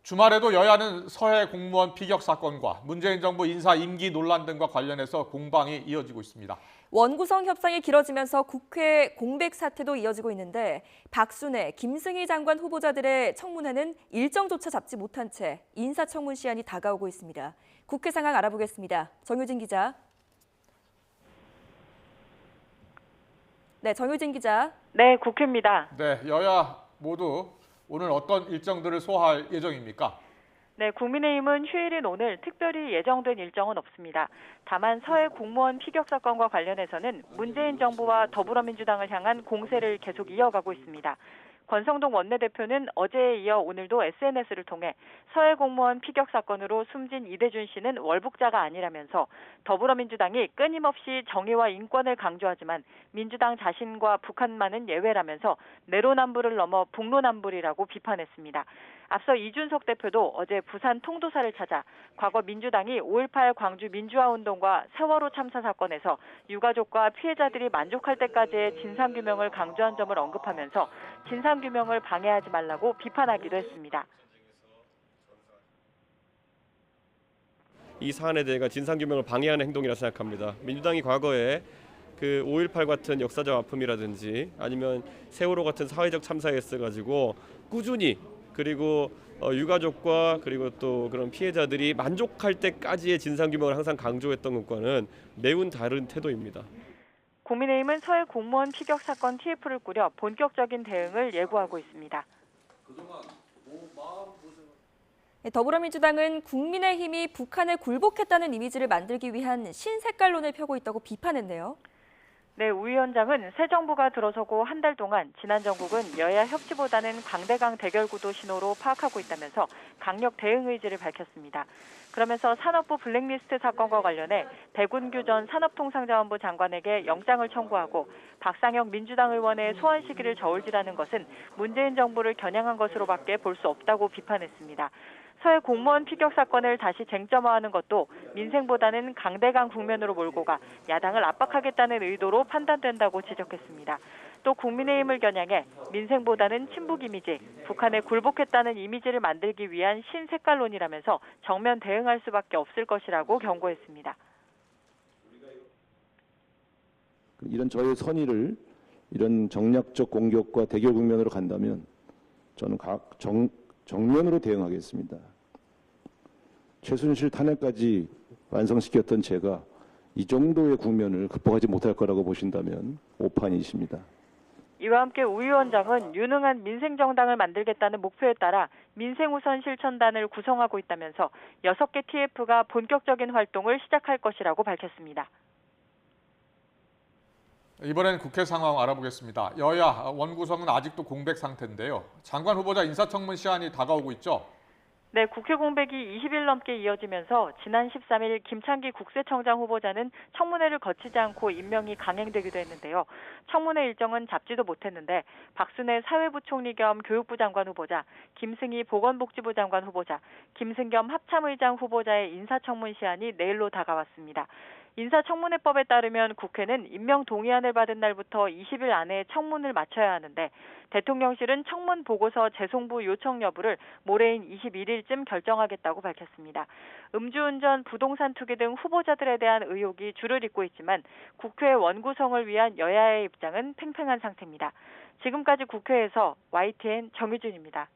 주말에도 여야는 서해 공무원 피격 사건과 문재인 정부 인사 임기 논란 등과 관련해서 공방이 이어지고 있습니다. 원구성 협상이 길어지면서 국회 공백 사태도 이어지고 있는데 박순애, 김승희 장관 후보자들의 청문회는 일정조차 잡지 못한 채 인사청문 시한이 다가오고 있습니다. 국회 상황 알아보겠습니다. 정유진 기자. 네, 정유진 기자. 네, 국회입니다. 네, 여야 모두 오늘 어떤 일정들을 소화할 예정입니까? 네, 국민의힘은 휴일인 오늘 특별히 예정된 일정은 없습니다. 다만 서해 공무원 피격 사건과 관련해서는 문재인 정부와 더불어민주당을 향한 공세를 계속 이어가고 있습니다. 권성동 원내대표는 어제에 이어 오늘도 SNS를 통해 서해 공무원 피격 사건으로 숨진 이대준 씨는 월북자가 아니라면서 더불어민주당이 끊임없이 정의와 인권을 강조하지만 민주당 자신과 북한만은 예외라면서 내로남불을 넘어 북로남불이라고 비판했습니다. 앞서 이준석 대표도 어제 부산 통도사를 찾아 과거 민주당이 5.18 광주 민주화운동과 세월호 참사 사건에서 유가족과 피해자들이 만족할 때까지의 진상규명을 강조한 점을 언급하면서 진상규명을 방해하지 말라고 비판하기도 했습니다. 이 사안에 대해 진상규명을 방해하는 행동이라 생각합니다. 민주당이 과거에 그 5.18 같은 역사적 아픔이라든지 아니면 세월호 같은 사회적 참사에 있어가지고 꾸준히 그리고 유가족과 그리고 또 그런 피해자들이 만족할 때까지의 진상규명을 항상 강조했던 것과는 매우 다른 태도입니다. 국민의힘은 서해 공무원 피격 사건 TF를 꾸려 본격적인 대응을 예고하고 있습니다. 더불어민주당은 국민의힘이 북한을 굴복했다는 이미지를 만들기 위한 신색깔론을 펴고 있다고 비판했네요. 네, 우 위원장은 새 정부가 들어서고 한 달 동안 지난 정국은 여야 협치보다는 강대강 대결 구도 신호로 파악하고 있다면서 강력 대응 의지를 밝혔습니다. 그러면서 산업부 블랙리스트 사건과 관련해 백운규 전 산업통상자원부 장관에게 영장을 청구하고 박상혁 민주당 의원의 소환 시기를 저울질하는 것은 문재인 정부를 겨냥한 것으로밖에 볼 수 없다고 비판했습니다. 서해 공무원 피격 사건을 다시 쟁점화하는 것도 민생보다는 강대강 국면으로 몰고 가 야당을 압박하겠다는 의도로 판단된다고 지적했습니다. 또 국민의힘을 겨냥해 민생보다는 친북 이미지, 북한에 굴복했다는 이미지를 만들기 위한 신색깔론이라면서 정면 대응할 수밖에 없을 것이라고 경고했습니다. 이런 저의 선의를 이런 정략적 공격과 대결 국면으로 간다면 저는 정면으로 대응하겠습니다. 최순실 탄핵까지 완성시켰던 제가 이 정도의 국면을 극복하지 못할 거라고 보신다면 오판이십니다. 이와 함께 우 위원장은 유능한 민생정당을 만들겠다는 목표에 따라 민생우선 실천단을 구성하고 있다면서 6개 TF가 본격적인 활동을 시작할 것이라고 밝혔습니다. 이번엔 국회 상황 알아보겠습니다. 여야 원구성은 아직도 공백 상태인데요. 장관 후보자 인사청문 시한이 다가오고 있죠? 네, 국회 공백이 20일 넘게 이어지면서 지난 13일 김창기 국세청장 후보자는 청문회를 거치지 않고 임명이 강행되기도 했는데요. 청문회 일정은 잡지도 못했는데 박순애 사회부총리 겸 교육부 장관 후보자, 김승희 보건복지부 장관 후보자, 김승겸 합참의장 후보자의 인사청문 시한이 내일로 다가왔습니다. 인사청문회법에 따르면 국회는 임명 동의안을 받은 날부터 20일 안에 청문을 마쳐야 하는데 대통령실은 청문 보고서 재송부 요청 여부를 모레인 21일쯤 결정하겠다고 밝혔습니다. 음주운전, 부동산 투기 등 후보자들에 대한 의혹이 줄을 잇고 있지만 국회 원구성을 위한 여야의 입장은 팽팽한 상태입니다. 지금까지 국회에서 YTN 정유진입니다.